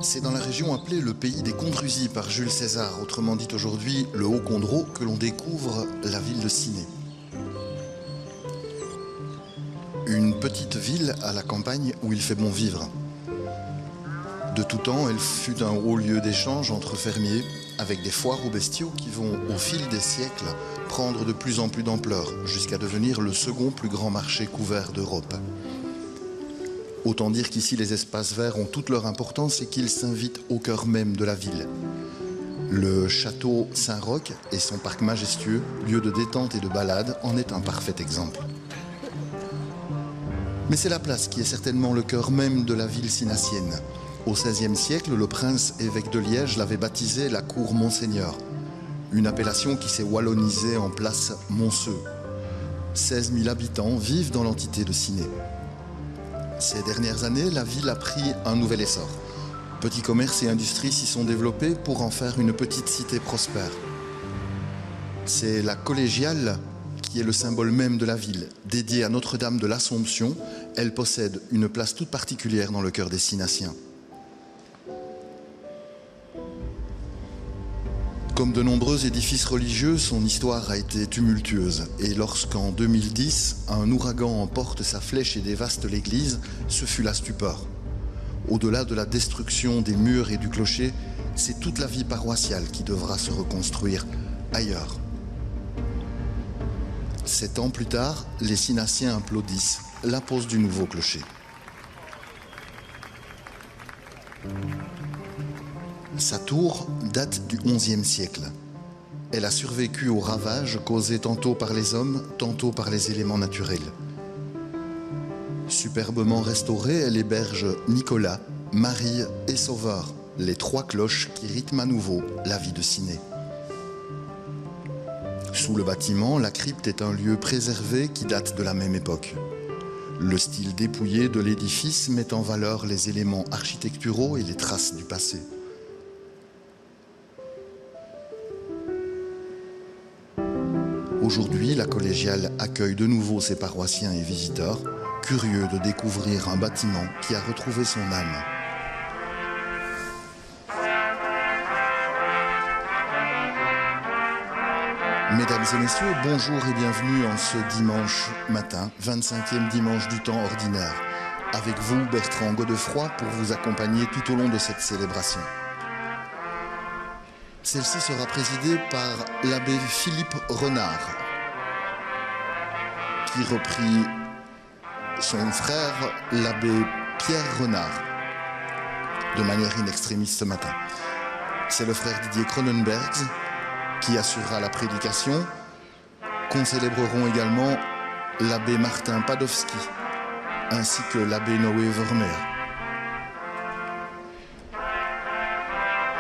C'est dans la région appelée le pays des Condrusies par Jules César, autrement dit aujourd'hui le Haut-Condro, que l'on découvre la ville de Ciney. Une petite ville à la campagne où il fait bon vivre. De tout temps, elle fut un haut lieu d'échange entre fermiers, avec des foires aux bestiaux qui vont, au fil des siècles, prendre de plus en plus d'ampleur, jusqu'à devenir le second plus grand marché couvert d'Europe. Autant dire qu'ici, les espaces verts ont toute leur importance et qu'ils s'invitent au cœur même de la ville. Le château Saint-Roch et son parc majestueux, lieu de détente et de balade, en est un parfait exemple. Mais c'est la place qui est certainement le cœur même de la ville cinassienne. Au XVIe siècle, le prince évêque de Liège l'avait baptisée la cour Monseigneur, une appellation qui s'est wallonisée en place Monceux. 16 000 habitants vivent dans l'entité de Ciney. Ces dernières années, la ville a pris un nouvel essor. Petits commerces et industries s'y sont développés pour en faire une petite cité prospère. C'est la collégiale qui est le symbole même de la ville. Dédiée à Notre-Dame de l'Assomption, elle possède une place toute particulière dans le cœur des Cinassiens. Comme de nombreux édifices religieux, son histoire a été tumultueuse. Et lorsqu'en 2010, un ouragan emporte sa flèche et dévaste l'église, ce fut la stupeur. Au-delà de la destruction des murs et du clocher, c'est toute la vie paroissiale qui devra se reconstruire ailleurs. 7 ans plus tard, les Cinassiens applaudissent la pose du nouveau clocher. Sa tour date du XIe siècle. Elle a survécu aux ravages causés tantôt par les hommes, tantôt par les éléments naturels. Superbement restaurée, elle héberge Nicolas, Marie et Sauveur, les 3 cloches qui rythment à nouveau la vie de Ciney. Sous le bâtiment, la crypte est un lieu préservé qui date de la même époque. Le style dépouillé de l'édifice met en valeur les éléments architecturaux et les traces du passé. Aujourd'hui, la collégiale accueille de nouveau ses paroissiens et visiteurs, curieux de découvrir un bâtiment qui a retrouvé son âme. Mesdames et messieurs, bonjour et bienvenue en ce dimanche matin, 25e dimanche du temps ordinaire. Avec vous, Bertrand Godefroy, pour vous accompagner tout au long de cette célébration. Celle-ci sera présidée par l'abbé Philippe Renard, qui reprit son frère, l'abbé Pierre Renard, de manière in extremis ce matin. C'est le frère Didier Cronenbergs qui assurera la prédication. Concélébreront également l'abbé Martin Padowski, ainsi que l'abbé Noé Vermeer.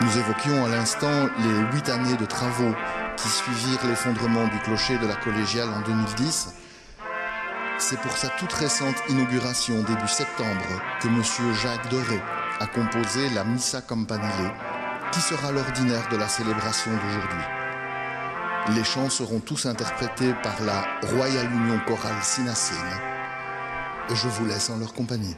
Nous évoquions à l'instant les 8 années de travaux qui suivirent l'effondrement du clocher de la collégiale en 2010. C'est pour sa toute récente inauguration début septembre que M. Jacques Doré a composé la Missa Campanile, qui sera l'ordinaire de la célébration d'aujourd'hui. Les chants seront tous interprétés par la Royal Union Chorale Cinassienne. Je vous laisse en leur compagnie.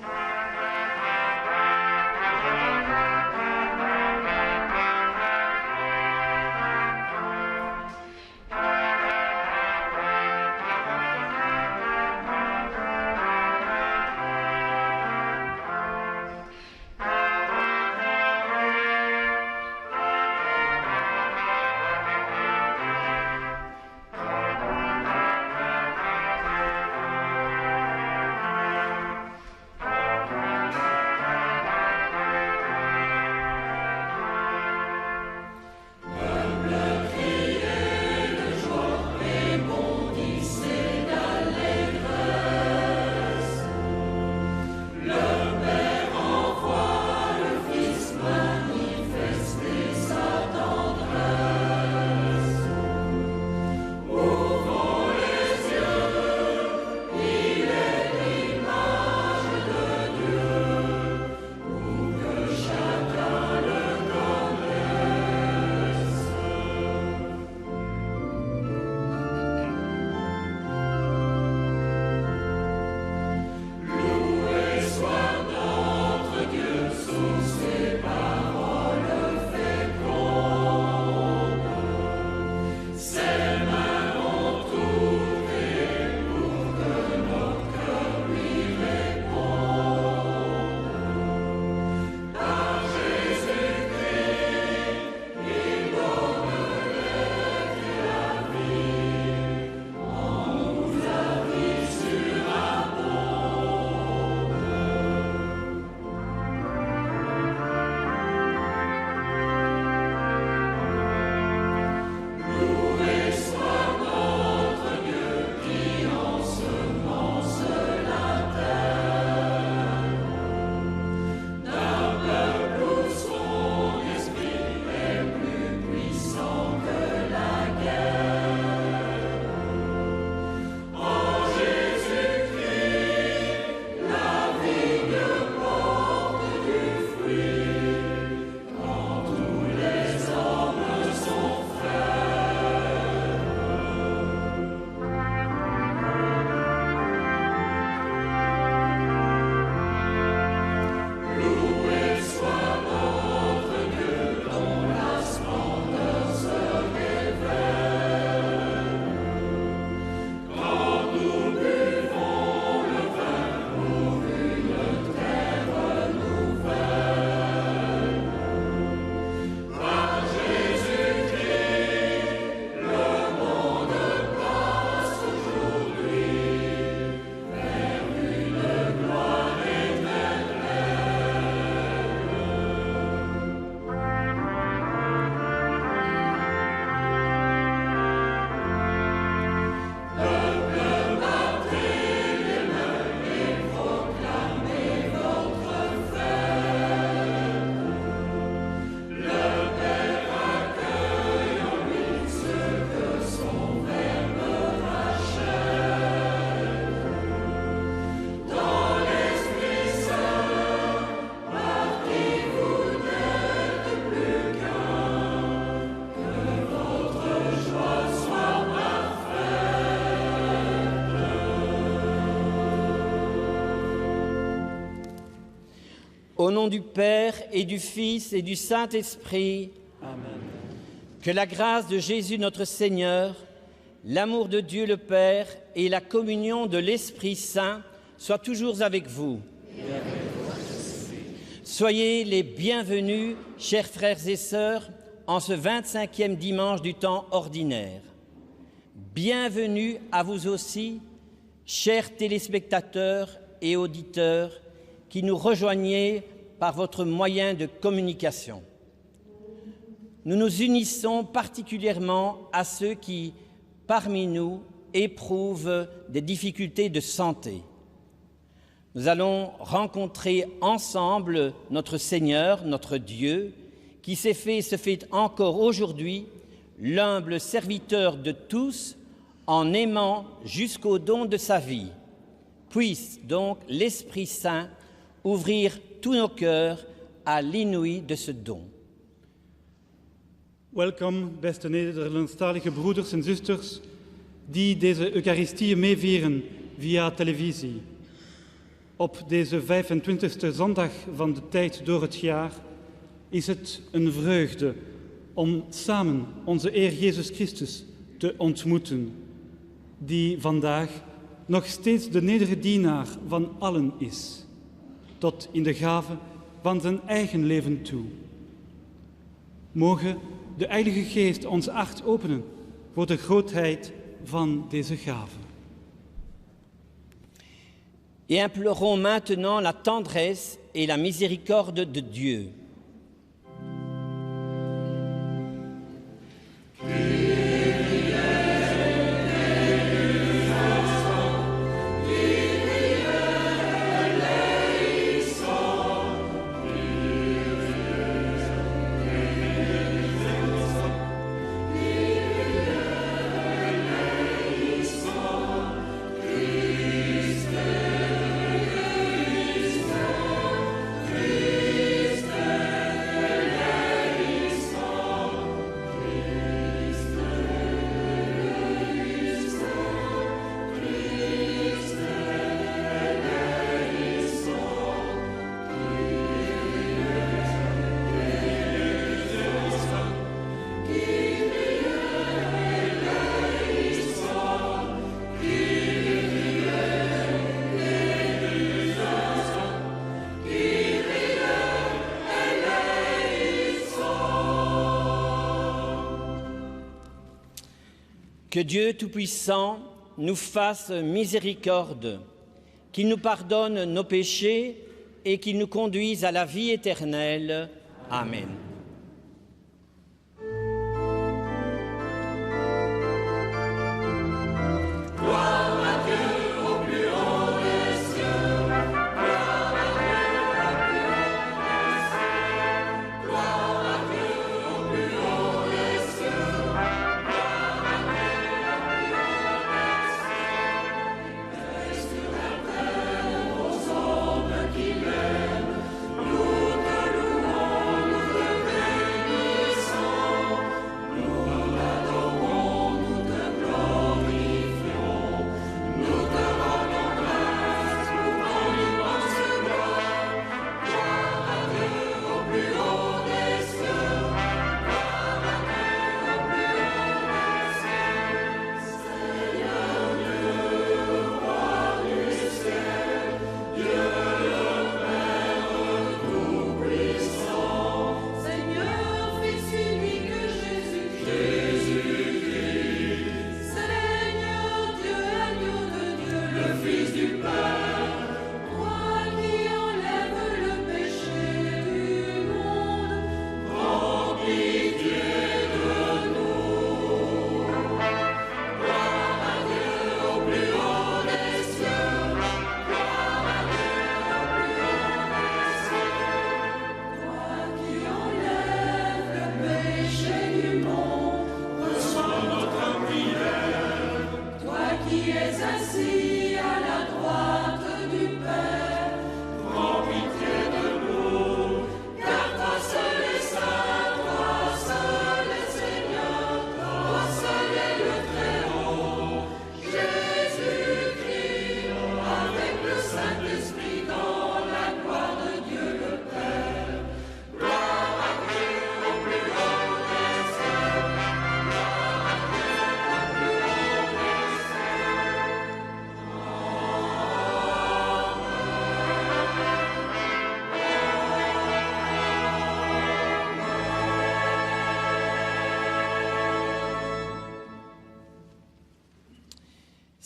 Au nom du Père et du Fils et du Saint-Esprit, Amen. que la grâce de Jésus notre Seigneur, l'amour de Dieu le Père et la communion de l'Esprit Saint soient toujours avec vous. Soyez les bienvenus, chers frères et sœurs, en ce 25e dimanche du temps ordinaire. Bienvenue à vous aussi, chers téléspectateurs et auditeurs, qui nous rejoignez par votre moyen de communication. Nous nous unissons particulièrement à ceux qui, parmi nous, éprouvent des difficultés de santé. Nous allons rencontrer ensemble notre Seigneur, notre Dieu, qui s'est fait et se fait encore aujourd'hui l'humble serviteur de tous en aimant jusqu'au don de sa vie. Puisse donc l'Esprit Saint ouvrir tous nos cœurs à l'inouï de ce don. Welkom, beste Nederlandstalige broeders en zusters die deze Eucharistie meevieren via televisie. Op deze 25e zondag van de tijd door het jaar is het een vreugde om samen onze Heer Jezus Christus te ontmoeten, die vandaag nog steeds de nederige dienaar van allen is, tot in de gave van zijn eigen leven toe. Mogen de Heilige Geest ons hart openen voor de grootheid van deze gave. Et implorons maintenant la tendresse et la miséricorde de Dieu. Que Dieu Tout-Puissant nous fasse miséricorde, qu'il nous pardonne nos péchés et qu'il nous conduise à la vie éternelle. Amen. Qui l'aime, nous te louons, nous te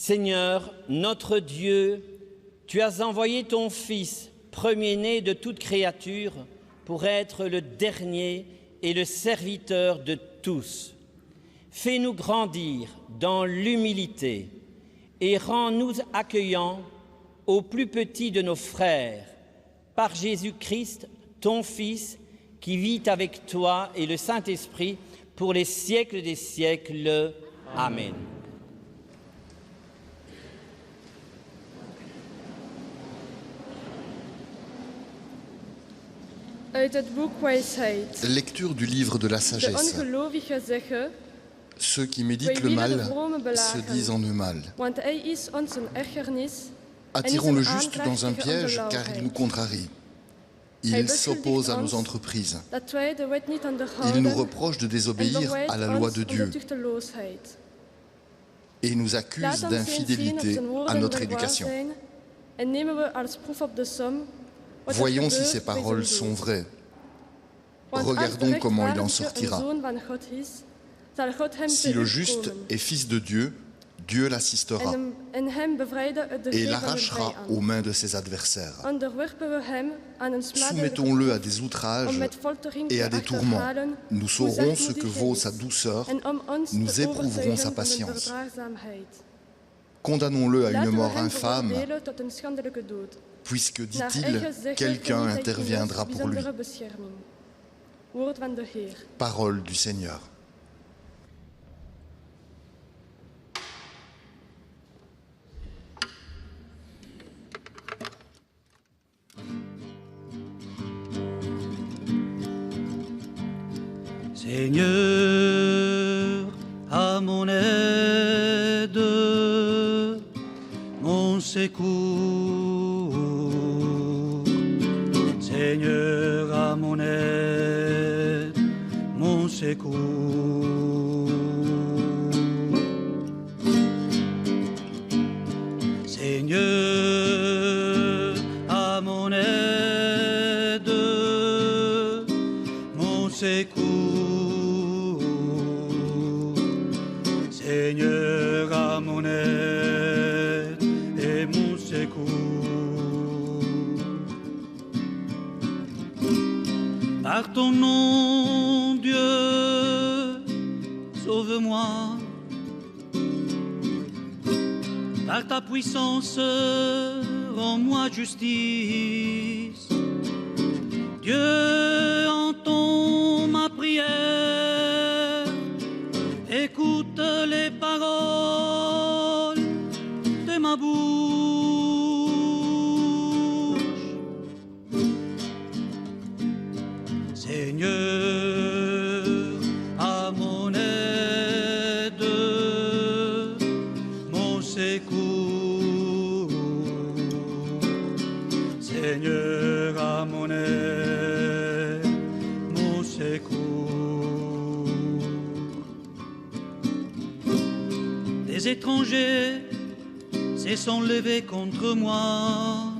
Seigneur, notre Dieu, tu as envoyé ton Fils, premier-né de toute créature, pour être le dernier et le serviteur de tous. Fais-nous grandir dans l'humilité et rends-nous accueillants aux plus petits de nos frères, par Jésus-Christ, ton Fils, qui vit avec toi et le Saint-Esprit pour les siècles des siècles. Amen. Uit het boek Wijsheid. Lecture du livre de la De sagesse. ongelovigen zeggen, Ceux qui méditent le mal se disent en eux mal. want hij is ons een ergernis. Attirons le juste dans un piège car il nous contrarie. Il s'oppose à nos entreprises. Dat wij de wet niet Il nous onderhouden reproche de en désobéir bewijst à la loi ons de onze Dieu tuchteloosheid. et nous Laat accuse ons eens zien of d'infidélité zijn à woorden notre wel waar éducation. zijn en nemen we als proef op de som wat er Voyons si gebeurt ces bij zijn paroles doel. sont vraies. Want als de Regardons comment il en rechtvaardige sortira. een zoon van God is, zal God hem Si le te juste komen est fils de Dieu, Dieu l'assistera en hem bevrijden uit de et greep van de l'arrachera aux vijand. mains de ses adversaires. Onderwerpen we hem aan een smadelijke Soumettons-le à proef, des outrages om met foltering et te à des tourments. achterhalen Nous hoe saurons ce zachtmoedig que hij vaut is, sa douceur. en om ons Nous te éprouverons overtuigen sa van de patience. verdraagzaamheid. Condamnons-le à une Laten we mort hem infâme, veroordelen tot een schandelijke dood. puisque, Naar dit-il, eigen zeggen quelqu'un geniet hij interviendra immers pour lui. bijzondere bescherming. Woord van de Heer. Parole du Seigneur. Seigneur, à mon aide, mon secours. Seigneur, à mon aide, mon secours. Seigneur, à mon aide, mon secours. Seigneur, à mon aide et mon secours. Par ton nom, Dieu, sauve-moi. Par ta puissance, rends-moi justice. Dieu, entends ma prière. Écoute les paroles de ma bouche. Seigneur, à mon aide, mon secours. Seigneur, à mon aide, mon secours. Des étrangers se sont levés contre moi.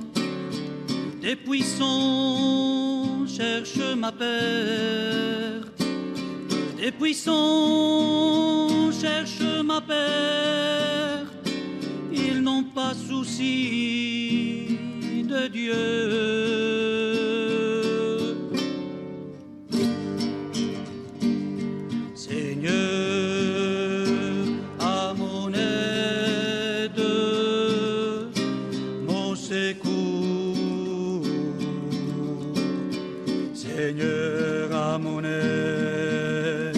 Des puissants cherchent ma perte. Des puissants cherchent ma perte. Ils n'ont pas souci de Dieu. Seigneur, à mon aide, mon secours. Seigneur, à mon aide,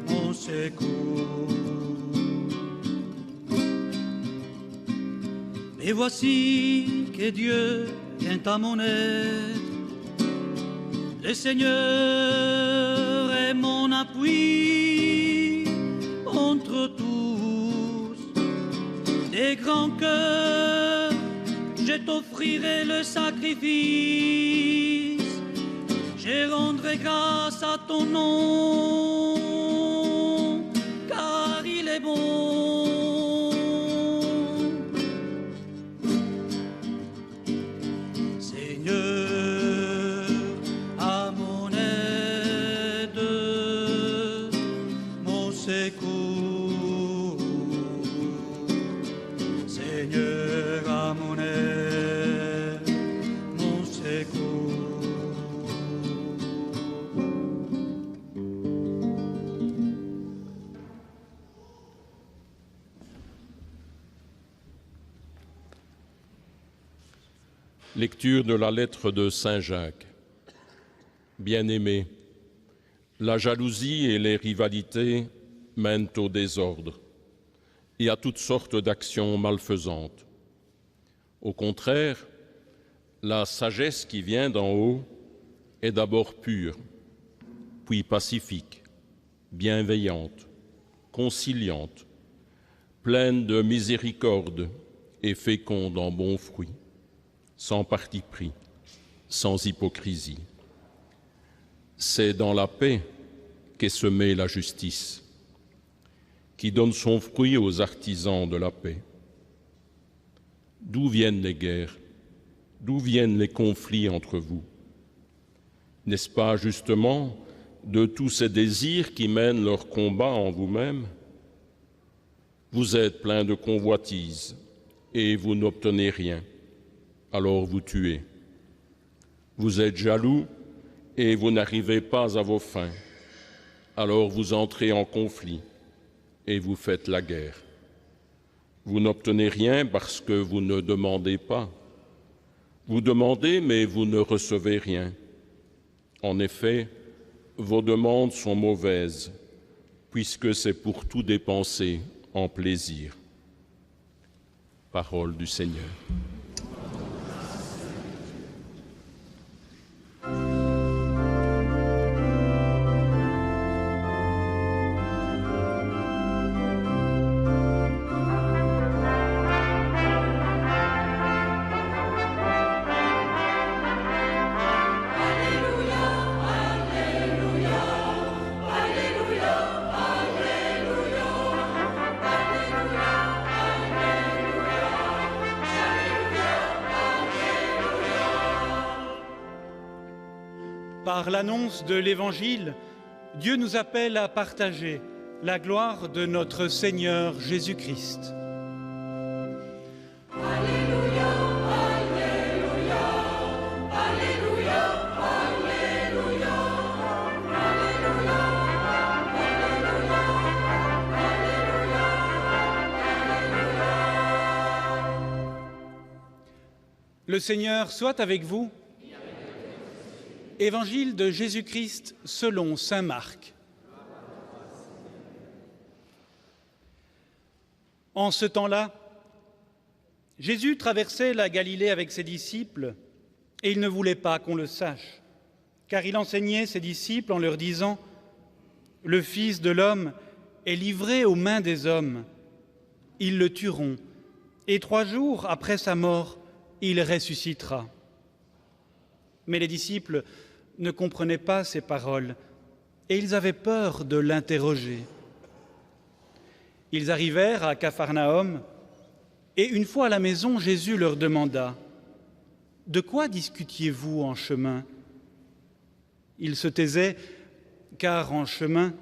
mon secours. Et voici que Dieu vient à mon aide. Le Seigneur est mon appui entre tous. Des grands cœurs, je t'offrirai le sacrifice. Je rendrai grâce à ton nom, car il est bon. Seigneur, à mon aide, mon secours. Lecture de la lettre de Saint Jacques. Bien-aimés, la jalousie et les rivalités mènent au désordre et à toutes sortes d'actions malfaisantes. Au contraire, la sagesse qui vient d'en haut est d'abord pure, puis pacifique, bienveillante, conciliante, pleine de miséricorde et féconde en bons fruits, sans parti pris, sans hypocrisie. C'est dans la paix qu'est semée la justice, qui donne son fruit aux artisans de la paix. D'où viennent les guerres? D'où viennent les conflits entre vous? N'est-ce pas justement de tous ces désirs qui mènent leur combat en vous-même? Vous êtes plein de convoitises et vous n'obtenez rien, alors vous tuez. Vous êtes jaloux et vous n'arrivez pas à vos fins, alors vous entrez en conflit et vous faites la guerre. Vous n'obtenez rien parce que vous ne demandez pas. Vous demandez, mais vous ne recevez rien. En effet, vos demandes sont mauvaises, puisque c'est pour tout dépenser en plaisir. Parole du Seigneur. Par l'annonce de l'Évangile, Dieu nous appelle à partager la gloire de notre Seigneur Jésus-Christ. Alléluia, Alléluia, Alléluia, Alléluia, Alléluia, Alléluia, Alléluia. Le Seigneur soit avec vous. Évangile de Jésus-Christ selon saint Marc. En ce temps-là, Jésus traversait la Galilée avec ses disciples et il ne voulait pas qu'on le sache, car il enseignait ses disciples en leur disant « Le Fils de l'homme est livré aux mains des hommes. Ils le tueront et 3 jours après sa mort, il ressuscitera. » Mais les disciples ne comprenaient pas ces paroles et ils avaient peur de l'interroger. Ils arrivèrent à Capharnaüm et une fois à la maison, Jésus leur demanda « De quoi discutiez-vous en chemin ?» Ils se taisaient car en chemin,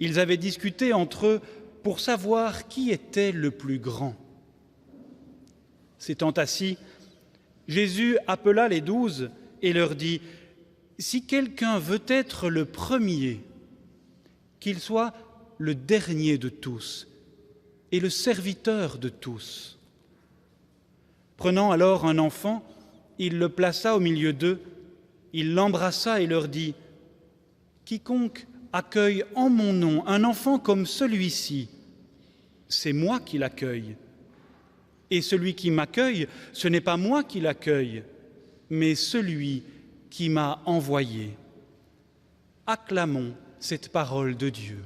ils avaient discuté entre eux pour savoir qui était le plus grand. S'étant assis, Jésus appela les 12 et leur dit « Si quelqu'un veut être le premier, qu'il soit le dernier de tous et le serviteur de tous. » Prenant alors un enfant, il le plaça au milieu d'eux, il l'embrassa et leur dit « Quiconque accueille en mon nom un enfant comme celui-ci, c'est moi qui l'accueille. Et celui qui m'accueille, ce n'est pas moi qui l'accueille, mais celui qui m'a envoyé. » Acclamons cette parole de Dieu.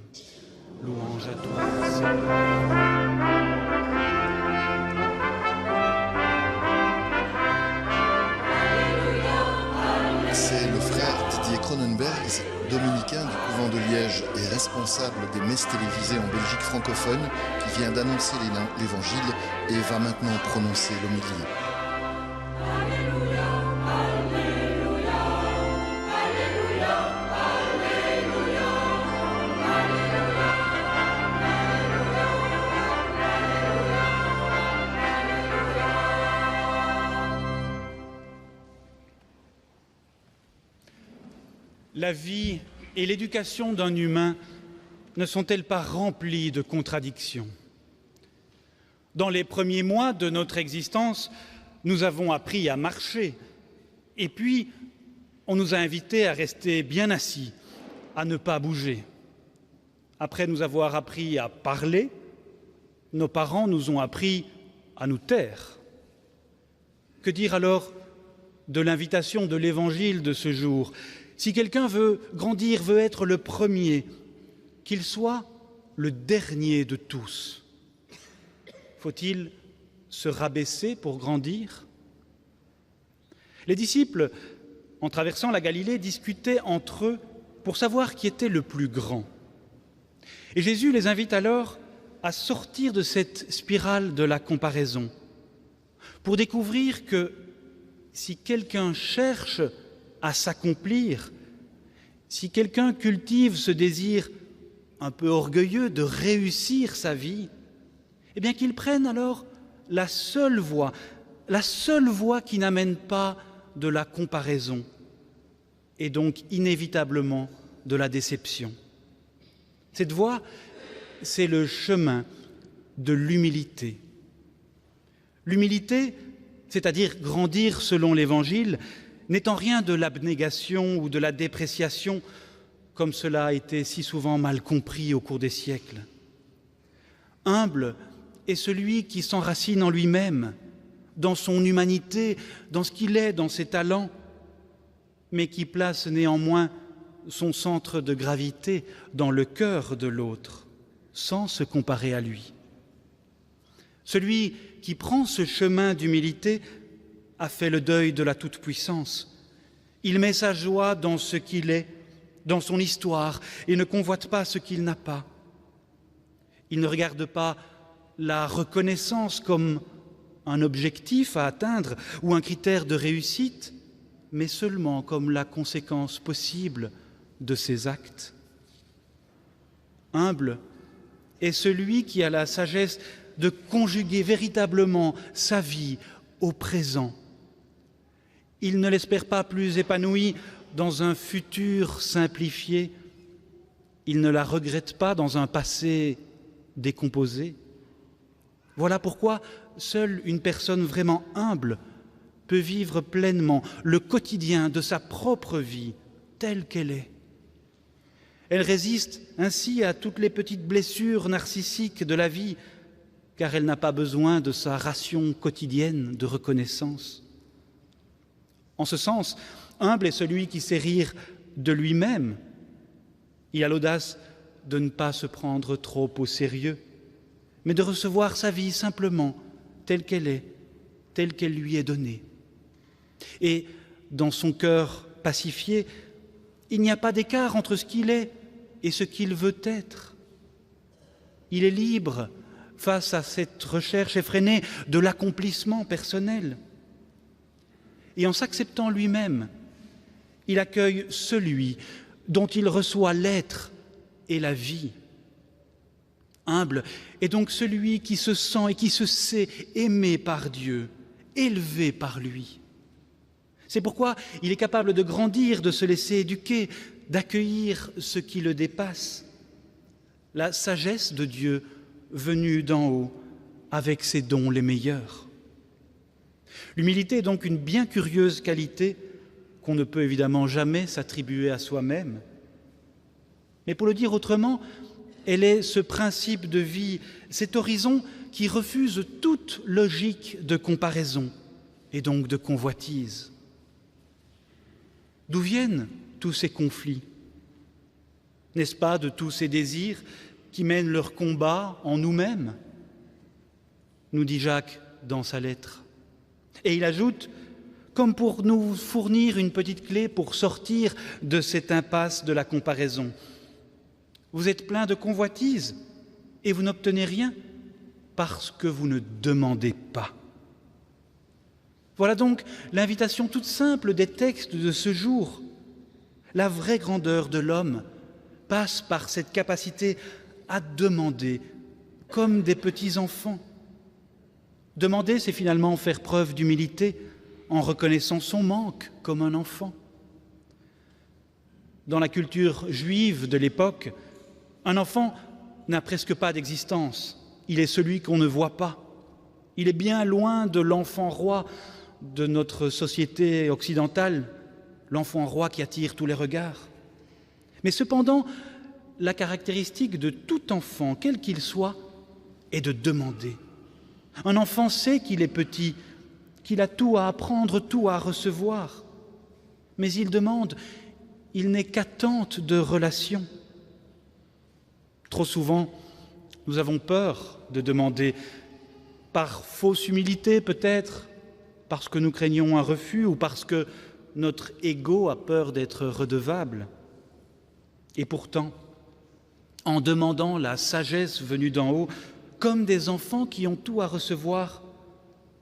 Louange à toi, Seigneur. C'est le frère Didier Cronenberg, dominicain du couvent de Liège et responsable des messes télévisées en Belgique francophone, qui vient d'annoncer l'Évangile et va maintenant prononcer l'homélie. La vie et l'éducation d'un humain ne sont-elles pas remplies de contradictions? Dans les premiers mois de notre existence, nous avons appris à marcher, et puis on nous a invités à rester bien assis, à ne pas bouger. Après nous avoir appris à parler, nos parents nous ont appris à nous taire. Que dire alors de l'invitation de l'Évangile de ce jour? Si quelqu'un veut grandir, veut être le premier, qu'il soit le dernier de tous. Faut-il se rabaisser pour grandir? Les disciples, en traversant la Galilée, discutaient entre eux pour savoir qui était le plus grand. Et Jésus les invite alors à sortir de cette spirale de la comparaison, pour découvrir que si quelqu'un cherche à s'accomplir, si quelqu'un cultive ce désir un peu orgueilleux de réussir sa vie, eh bien qu'il prenne alors la seule voie qui n'amène pas de la comparaison et donc inévitablement de la déception. Cette voie, c'est le chemin de l'humilité. L'humilité, c'est-à-dire grandir selon l'Évangile, n'est en rien de l'abnégation ou de la dépréciation, comme cela a été si souvent mal compris au cours des siècles. Humble est celui qui s'enracine en lui-même, dans son humanité, dans ce qu'il est, dans ses talents, mais qui place néanmoins son centre de gravité dans le cœur de l'autre, sans se comparer à lui. Celui qui prend ce chemin d'humilité a fait le deuil de la toute-puissance. Il met sa joie dans ce qu'il est, dans son histoire, et ne convoite pas ce qu'il n'a pas. Il ne regarde pas la reconnaissance comme un objectif à atteindre ou un critère de réussite, mais seulement comme la conséquence possible de ses actes. Humble est celui qui a la sagesse de conjuguer véritablement sa vie au présent. Il ne l'espère pas plus épanouie dans un futur simplifié, il ne la regrette pas dans un passé décomposé. Voilà pourquoi seule une personne vraiment humble peut vivre pleinement le quotidien de sa propre vie telle qu'elle est. Elle résiste ainsi à toutes les petites blessures narcissiques de la vie, car elle n'a pas besoin de sa ration quotidienne de reconnaissance. En ce sens, humble est celui qui sait rire de lui-même. Il a l'audace de ne pas se prendre trop au sérieux, mais de recevoir sa vie simplement telle qu'elle est, telle qu'elle lui est donnée. Et dans son cœur pacifié, il n'y a pas d'écart entre ce qu'il est et ce qu'il veut être. Il est libre face à cette recherche effrénée de l'accomplissement personnel. Et en s'acceptant lui-même, il accueille celui dont il reçoit l'être et la vie. Humble est donc celui qui se sent et qui se sait aimé par Dieu, élevé par lui. C'est pourquoi il est capable de grandir, de se laisser éduquer, d'accueillir ce qui le dépasse. La sagesse de Dieu venue d'en haut avec ses dons les meilleurs. L'humilité est donc une bien curieuse qualité qu'on ne peut évidemment jamais s'attribuer à soi-même. Mais pour le dire autrement, elle est ce principe de vie, cet horizon qui refuse toute logique de comparaison et donc de convoitise. D'où viennent tous ces conflits? N'est-ce pas de tous ces désirs qui mènent leur combat en nous-mêmes? Nous dit Jacques dans sa lettre. Et il ajoute, comme pour nous fournir une petite clé pour sortir de cette impasse de la comparaison. Vous êtes plein de convoitises et vous n'obtenez rien parce que vous ne demandez pas. Voilà donc l'invitation toute simple des textes de ce jour. La vraie grandeur de l'homme passe par cette capacité à demander comme des petits enfants. Demander, c'est finalement faire preuve d'humilité en reconnaissant son manque comme un enfant. Dans la culture juive de l'époque, un enfant n'a presque pas d'existence. Il est celui qu'on ne voit pas. Il est bien loin de l'enfant roi de notre société occidentale, l'enfant roi qui attire tous les regards. Mais cependant, la caractéristique de tout enfant, quel qu'il soit, est de demander. Un enfant sait qu'il est petit, qu'il a tout à apprendre, tout à recevoir. Mais il demande, il n'est qu'attente de relation. Trop souvent, nous avons peur de demander, par fausse humilité peut-être, parce que nous craignons un refus ou parce que notre ego a peur d'être redevable. Et pourtant, en demandant la sagesse venue d'en haut, comme des enfants qui ont tout à recevoir,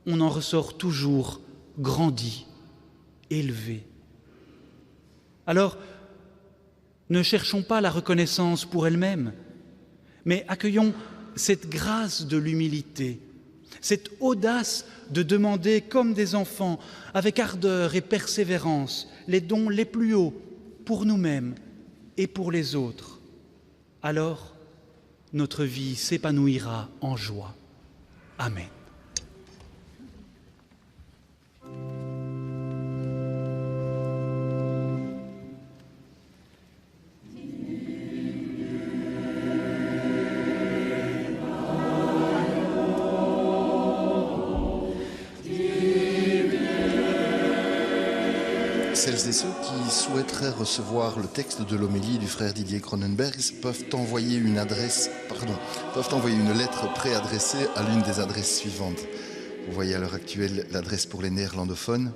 on en ressort toujours grandi, élevé. Alors, ne cherchons pas la reconnaissance pour elle-même, mais accueillons cette grâce de l'humilité, cette audace de demander comme des enfants, avec ardeur et persévérance, les dons les plus hauts pour nous-mêmes et pour les autres. Alors, notre vie s'épanouira en joie. Amen. Celles et ceux qui souhaiteraient recevoir le texte de l'homélie du frère Didier Cronenberg peuvent envoyer une lettre préadressée à l'une des adresses suivantes. Vous voyez à l'heure actuelle l'adresse pour les néerlandophones.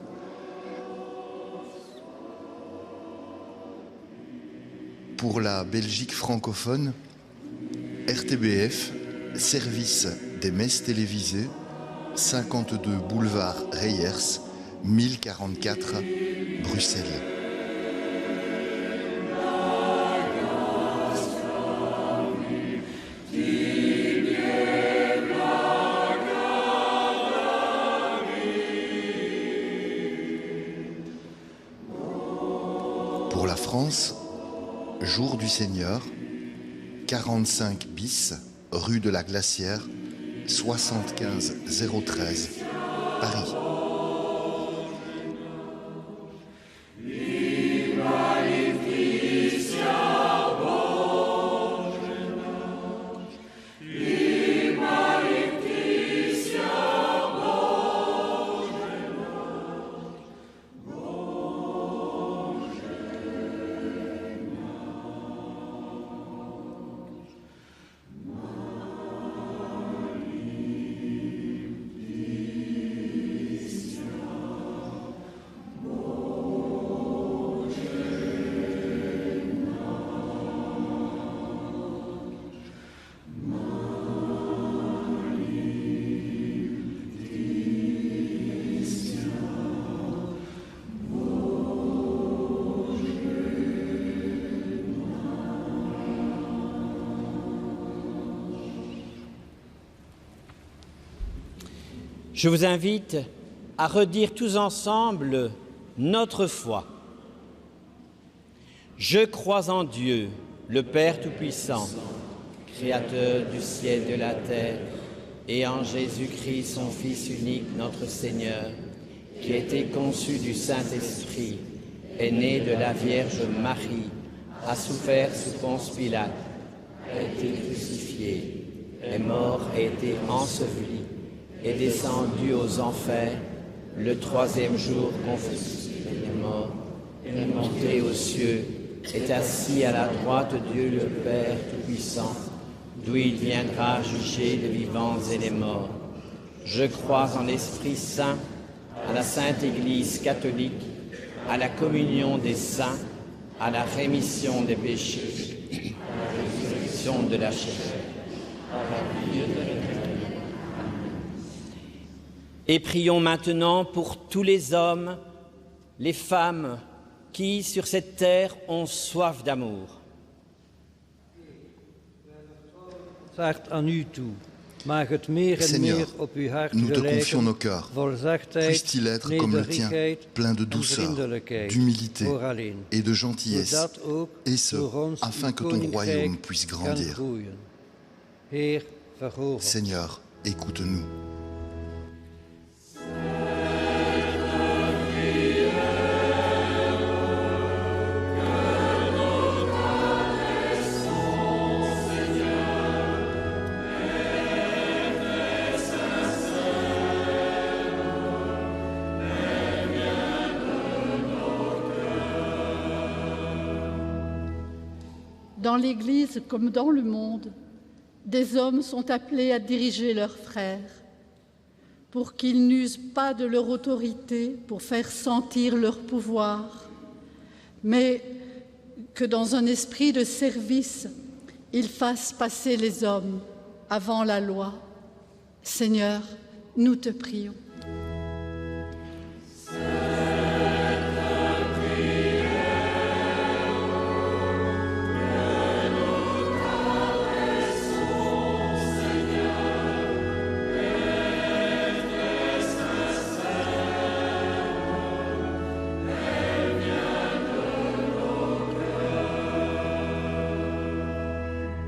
Pour la Belgique francophone, RTBF, service des messes télévisées, 52 boulevard Reyers, 1044, Bruxelles. Pour la France, Jour du Seigneur, 45 bis, rue de la Glacière, 75 013, Paris. Je vous invite à redire tous ensemble notre foi. Je crois en Dieu, le Père Tout-Puissant, Créateur du ciel et de la terre, et en Jésus-Christ, son Fils unique, notre Seigneur, qui a été conçu du Saint-Esprit, est né de la Vierge Marie, a souffert sous Ponce Pilate, a été crucifié, est mort et été enseveli, est descendu aux enfers, le troisième jour ressuscité des morts, est monté aux cieux, est assis à la droite de Dieu le Père Tout-Puissant, d'où il viendra juger les vivants et les morts. Je crois en l'Esprit Saint, à la Sainte Église catholique, à la communion des saints, à la rémission des péchés, à la résurrection de la chair, à la vie éternelle. Et prions maintenant pour tous les hommes, les femmes qui, sur cette terre, ont soif d'amour. Seigneur, nous te confions nos cœurs. Puisse-t-il être comme le tien, plein de douceur, d'humilité et de gentillesse, et ce, afin que ton royaume puisse grandir. Seigneur, écoute-nous. Dans l'Église comme dans le monde, des hommes sont appelés à diriger leurs frères pour qu'ils n'usent pas de leur autorité pour faire sentir leur pouvoir, mais que dans un esprit de service, ils fassent passer les hommes avant la loi. Seigneur, nous te prions.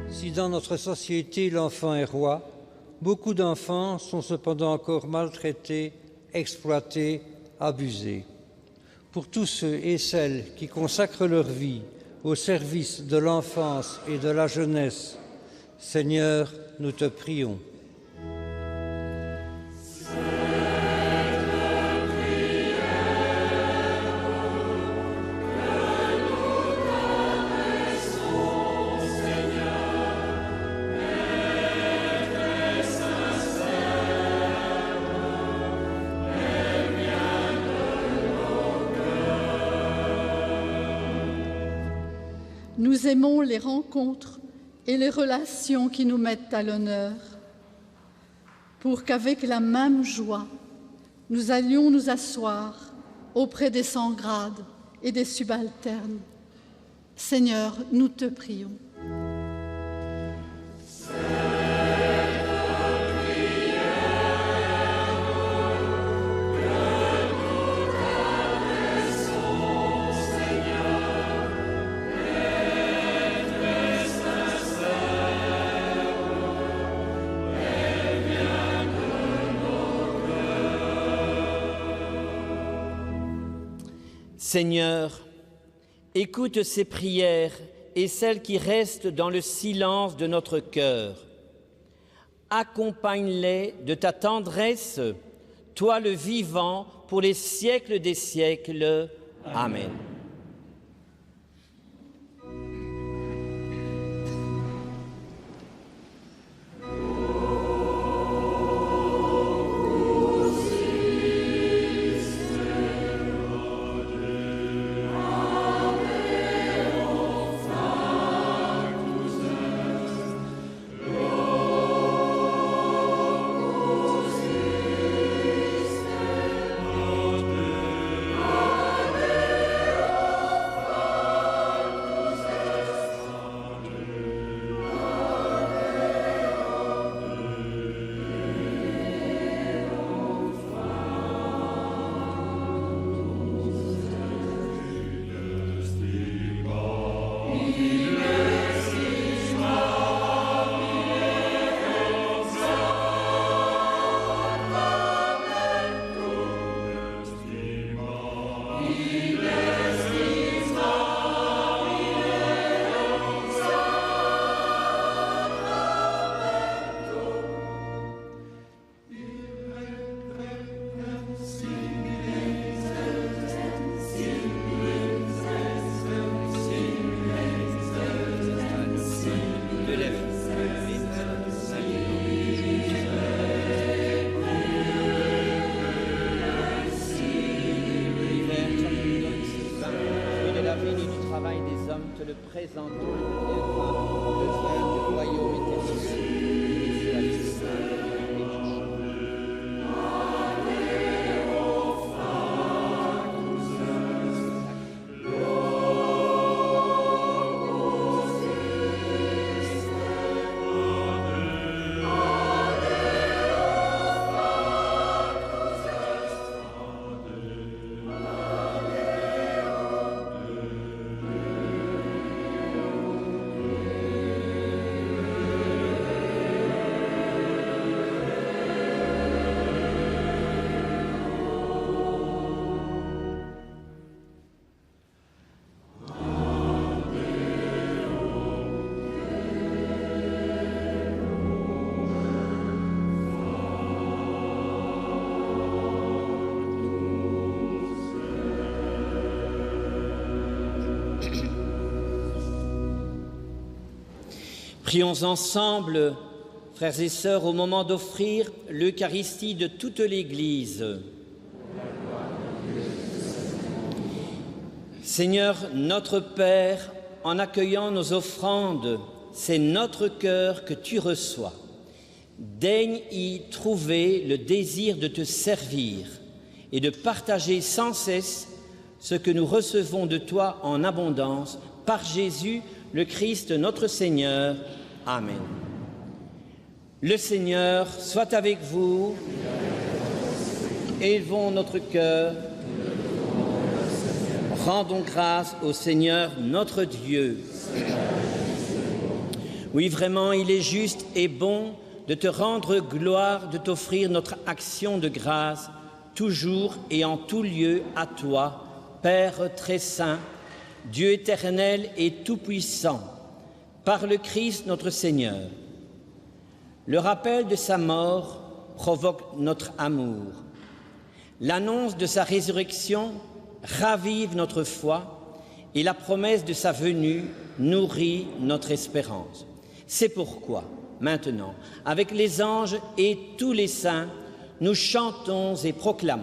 Si dans notre société l'enfant est roi, beaucoup d'enfants sont cependant encore maltraités, exploités, abusés. Pour tous ceux et celles qui consacrent leur vie au service de l'enfance et de la jeunesse, Seigneur, nous te prions. Nous aimons les rencontres et les relations qui nous mettent à l'honneur, pour qu'avec la même joie, nous allions nous asseoir auprès des sans-grades et des subalternes. Seigneur, nous te prions. Seigneur, écoute ces prières et celles qui restent dans le silence de notre cœur. Accompagne-les de ta tendresse, toi le vivant, pour les siècles des siècles. Amen. Prions ensemble, frères et sœurs, au moment d'offrir l'Eucharistie de toute l'Église. Seigneur notre Père, en accueillant nos offrandes, c'est notre cœur que tu reçois. Daigne y trouver le désir de te servir et de partager sans cesse ce que nous recevons de toi en abondance par Jésus, le Christ notre Seigneur. Amen. Le Seigneur soit avec vous. Élevons notre cœur. Rendons grâce au Seigneur notre Dieu. Oui, vraiment, il est juste et bon de te rendre gloire, de t'offrir notre action de grâce, toujours et en tout lieu à toi, Père très saint, Dieu éternel et tout-puissant, par le Christ notre Seigneur. Le rappel de sa mort provoque notre amour. L'annonce de sa résurrection ravive notre foi et la promesse de sa venue nourrit notre espérance. C'est pourquoi, maintenant, avec les anges et tous les saints, nous chantons et proclamons.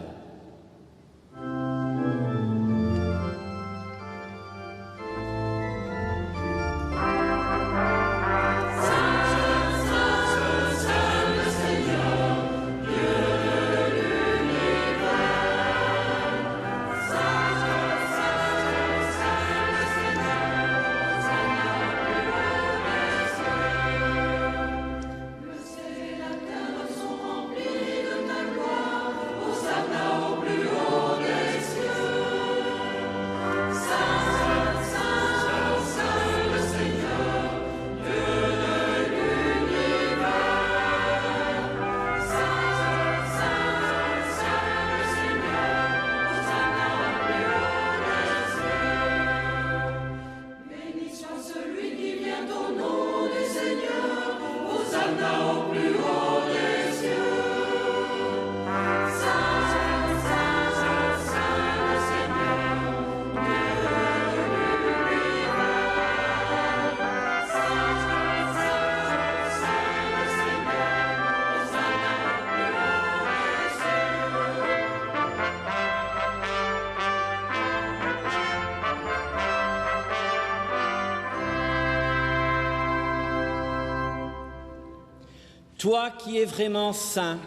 Toi qui es vraiment saint,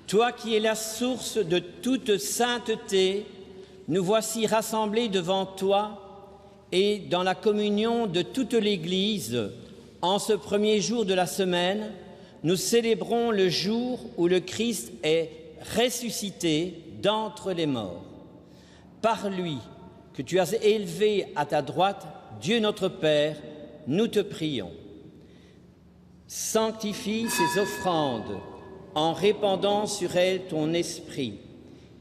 toi qui es la source de toute sainteté, nous voici rassemblés devant toi et dans la communion de toute l'Église. En ce premier jour de la semaine, nous célébrons le jour où le Christ est ressuscité d'entre les morts. Par lui, que tu as élevé à ta droite, Dieu notre Père, nous te prions. Sanctifie ces offrandes en répandant sur elles ton esprit,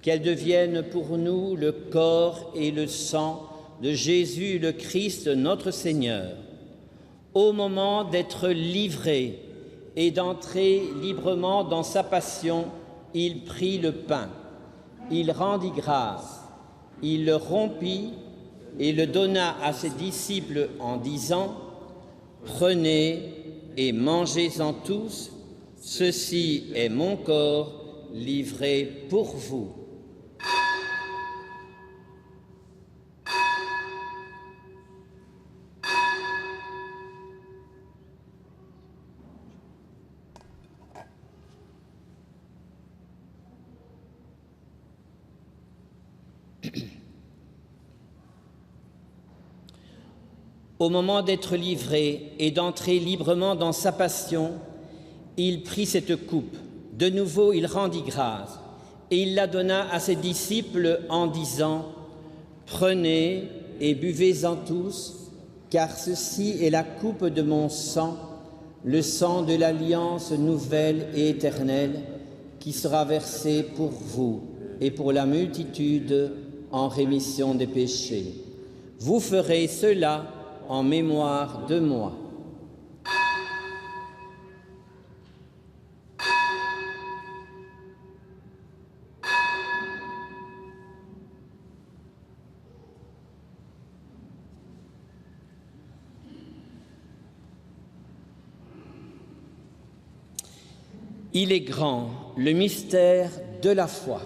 qu'elles deviennent pour nous le corps et le sang de Jésus le Christ notre Seigneur. Au moment d'être livré et d'entrer librement dans sa passion, il prit le pain, il rendit grâce, il le rompit et le donna à ses disciples en disant : « Prenez et mangez-en tous, ceci est mon corps livré pour vous. » Au moment d'être livré et d'entrer librement dans sa passion, il prit cette coupe. De nouveau, il rendit grâce et il la donna à ses disciples en disant : « Prenez et buvez-en tous, car ceci est la coupe de mon sang, le sang de l'alliance nouvelle et éternelle, qui sera versé pour vous et pour la multitude en rémission des péchés. Vous ferez cela en mémoire de moi. » Il est grand, le mystère de la foi.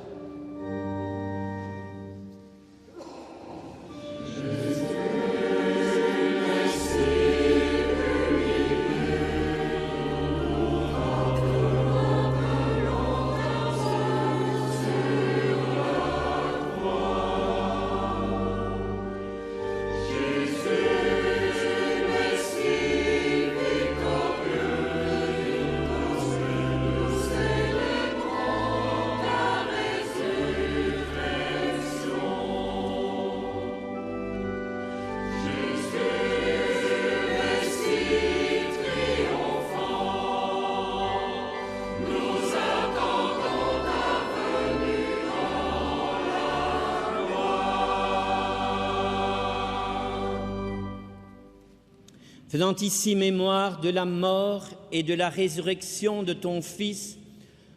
Faisant ici mémoire de la mort et de la résurrection de ton Fils,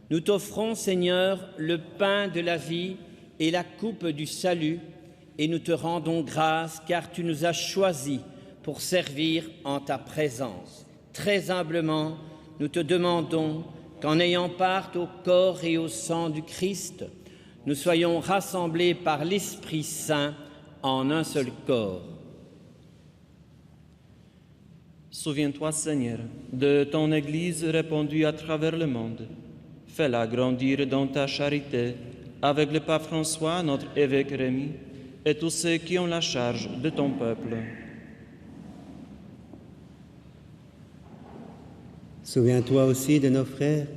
nous t'offrons, Seigneur, le pain de la vie et la coupe du salut, et nous te rendons grâce car tu nous as choisis pour servir en ta présence. Très humblement, nous te demandons qu'en ayant part au corps et au sang du Christ, nous soyons rassemblés par l'Esprit Saint en un seul corps. Souviens-toi, Seigneur, de ton Église répandue à travers le monde. Fais-la grandir dans ta charité, avec le pape François, notre évêque Rémi, et tous ceux qui ont la charge de ton peuple. Souviens-toi aussi de nos frères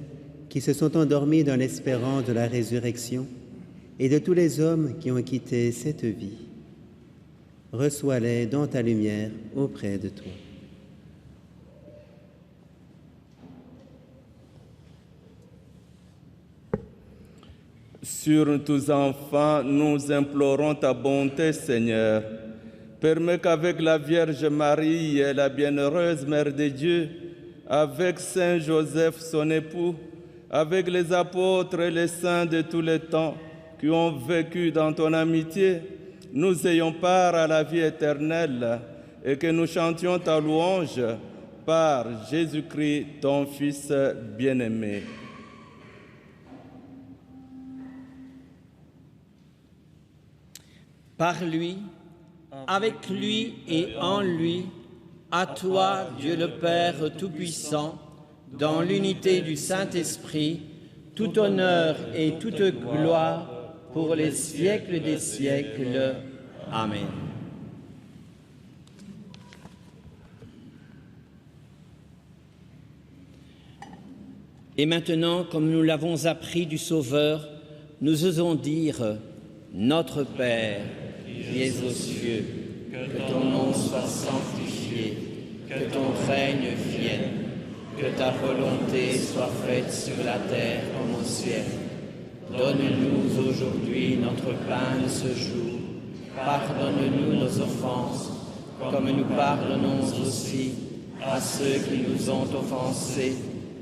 qui se sont endormis dans l'espérance de la résurrection et de tous les hommes qui ont quitté cette vie. Reçois-les dans ta lumière auprès de toi. Sur tes enfants, nous implorons ta bonté, Seigneur. Permets qu'avec la Vierge Marie et la bienheureuse Mère de Dieu, avec Saint Joseph, son époux, avec les apôtres et les saints de tous les temps qui ont vécu dans ton amitié, nous ayons part à la vie éternelle et que nous chantions ta louange par Jésus-Christ, ton Fils bien-aimé. Par lui, avec lui et en lui, à toi, Dieu le Père Tout-Puissant, dans l'unité du Saint-Esprit, tout honneur et toute gloire pour les siècles des siècles. Amen. Et maintenant, comme nous l'avons appris du Sauveur, nous osons dire « Notre Père, qui es aux cieux, que ton nom soit sanctifié, que ton règne vienne, que ta volonté soit faite sur la terre comme au ciel. Donne-nous aujourd'hui notre pain de ce jour. Pardonne-nous nos offenses, comme nous pardonnons aussi à ceux qui nous ont offensés.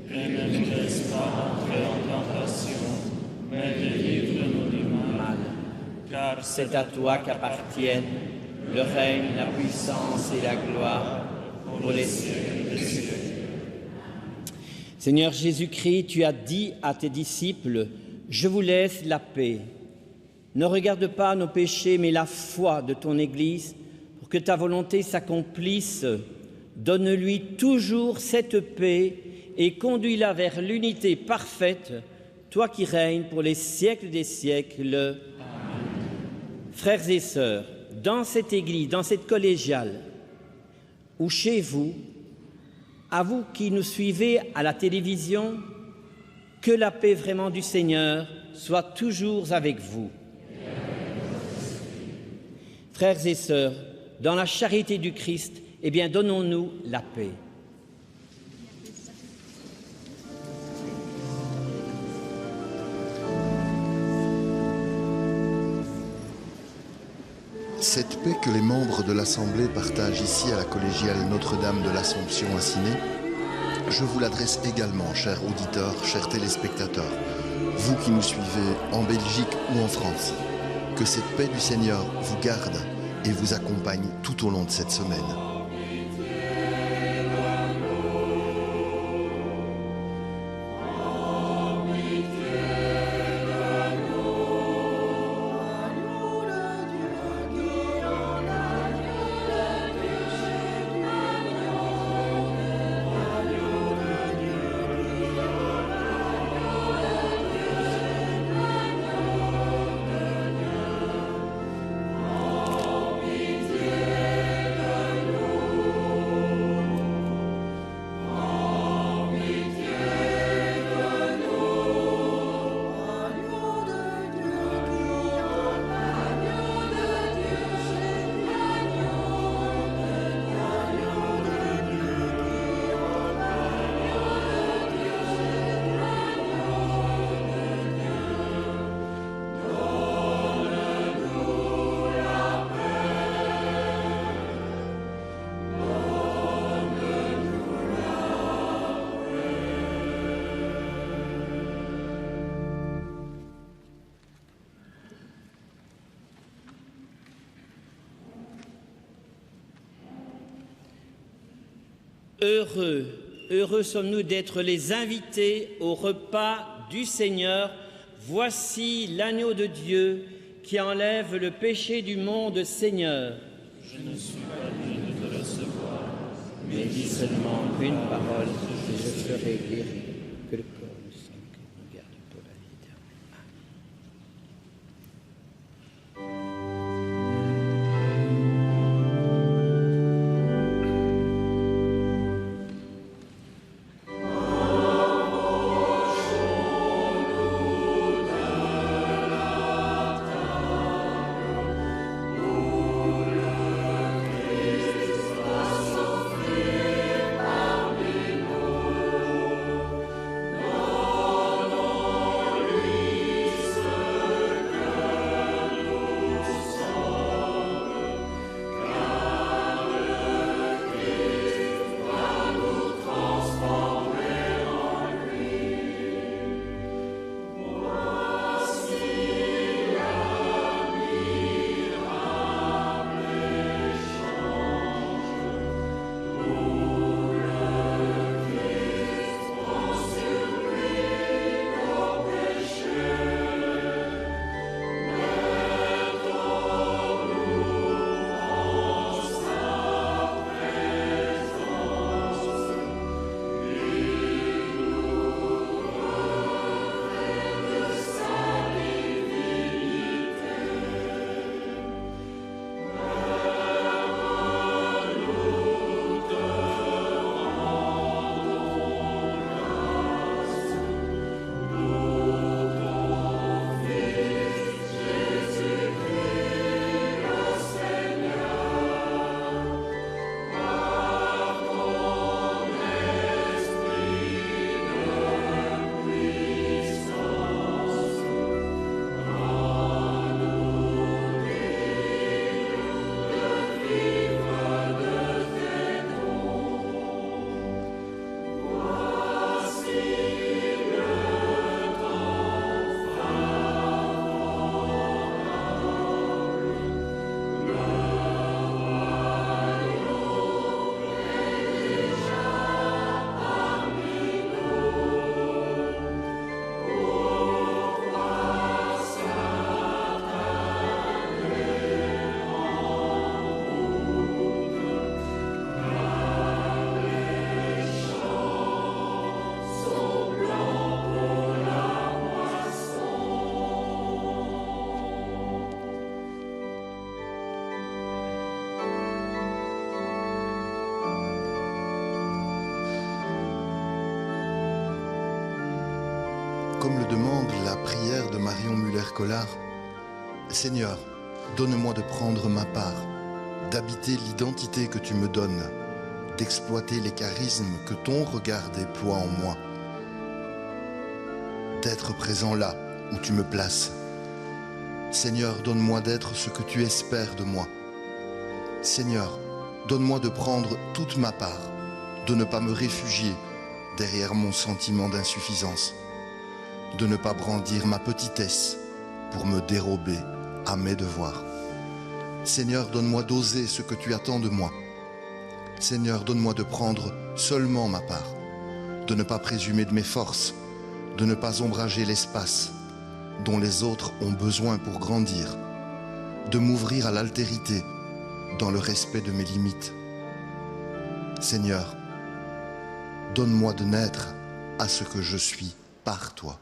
Et ne nous laisse pas entrer en tentation, mais délivre-nous du mal. Car c'est à toi qu'appartiennent le règne, la puissance et la gloire pour les siècles des siècles. Seigneur Jésus-Christ, tu as dit à tes disciples, « Je vous laisse la paix. Ne regarde pas nos péchés, mais la foi de ton Église, pour que ta volonté s'accomplisse. Donne-lui toujours cette paix et conduis-la vers l'unité parfaite, toi qui règnes pour les siècles des siècles. » Amen. Frères et sœurs, dans cette Église, dans cette collégiale, ou chez vous, à vous qui nous suivez à la télévision, que la paix vraiment du Seigneur soit toujours avec vous. Frères et sœurs, dans la charité du Christ, eh bien, donnons-nous la paix. Cette paix que les membres de l'Assemblée partagent ici à la collégiale Notre-Dame de l'Assomption à Ciney, je vous l'adresse également, chers auditeurs, chers téléspectateurs, vous qui nous suivez en Belgique ou en France. Que cette paix du Seigneur vous garde et vous accompagne tout au long de cette semaine. Heureux sommes-nous d'être les invités au repas du Seigneur. Voici l'agneau de Dieu qui enlève le péché du monde, Seigneur. Je ne suis pas digne de te recevoir, mais dis seulement une parole et je serai guéri. Que le corps du Saint nous garde pour la vie éternelle. Comme le demande la prière de Marion Müller-Collard, Seigneur, donne-moi de prendre ma part, d'habiter l'identité que tu me donnes, d'exploiter les charismes que ton regard déploie en moi, d'être présent là où tu me places. Seigneur, donne-moi d'être ce que tu espères de moi. Seigneur, donne-moi de prendre toute ma part, de ne pas me réfugier derrière mon sentiment d'insuffisance, de ne pas brandir ma petitesse pour me dérober à mes devoirs. Seigneur, donne-moi d'oser ce que tu attends de moi. Seigneur, donne-moi de prendre seulement ma part, de ne pas présumer de mes forces, de ne pas ombrager l'espace dont les autres ont besoin pour grandir, de m'ouvrir à l'altérité dans le respect de mes limites. Seigneur, donne-moi de naître à ce que je suis par toi.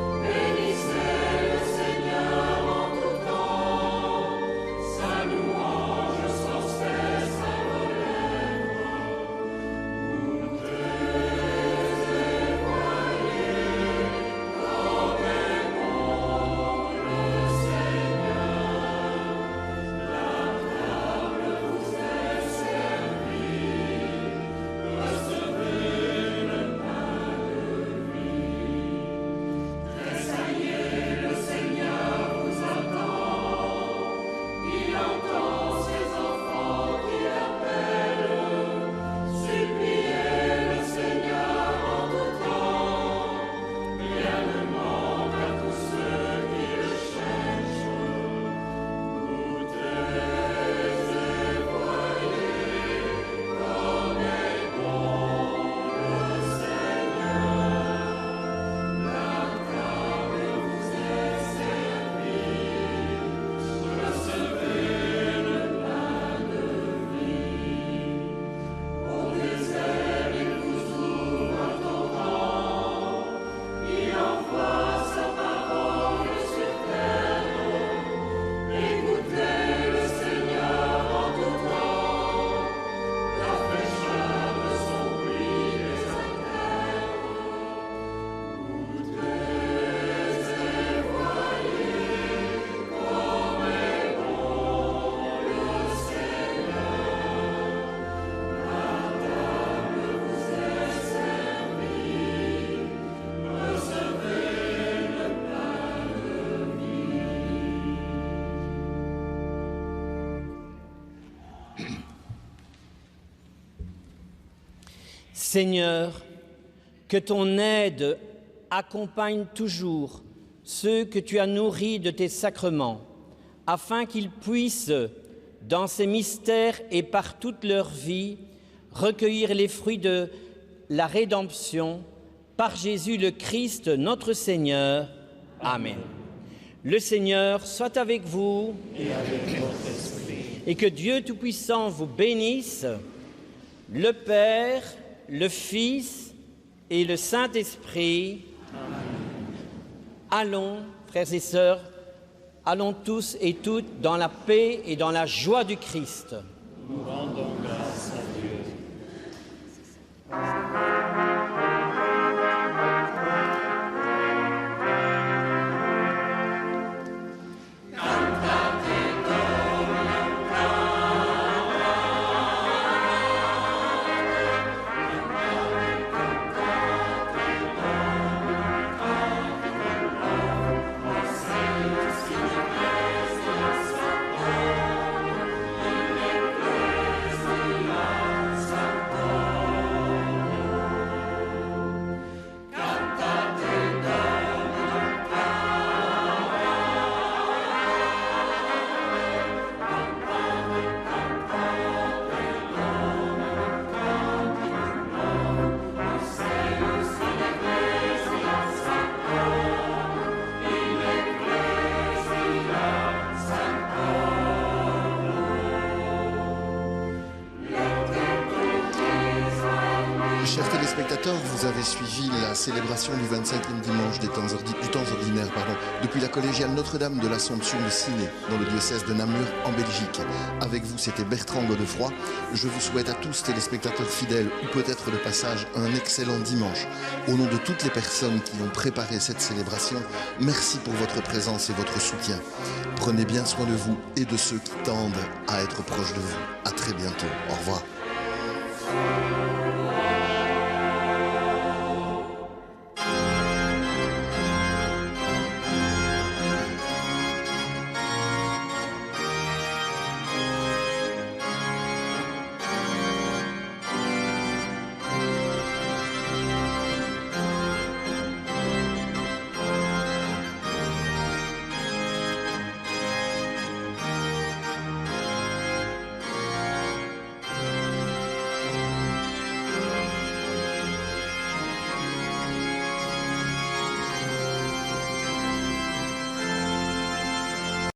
Que Seigneur, que ton aide accompagne toujours ceux que tu as nourris de tes sacrements, afin qu'ils puissent, dans ces mystères et par toute leur vie, recueillir les fruits de la rédemption par Jésus le Christ, notre Seigneur. Amen. Le Seigneur soit avec vous Et avec votre esprit. et que Dieu Tout-Puissant vous bénisse, le Père, le Fils et le Saint-Esprit. Allons, frères et sœurs, allons tous et toutes dans la paix et dans la joie du Christ. Nous rendons grâce à Dieu. Chers téléspectateurs, vous avez suivi la célébration du 25e dimanche du temps ordinaire depuis la collégiale Notre-Dame de l'Assomption de Ciney, dans le diocèse de Namur, en Belgique. Avec vous, c'était Bertrand Godefroy. Je vous souhaite à tous, téléspectateurs fidèles ou peut-être de passage, un excellent dimanche. Au nom de toutes les personnes qui ont préparé cette célébration, merci pour votre présence et votre soutien. Prenez bien soin de vous et de ceux qui tendent à être proches de vous. À très bientôt. Au revoir.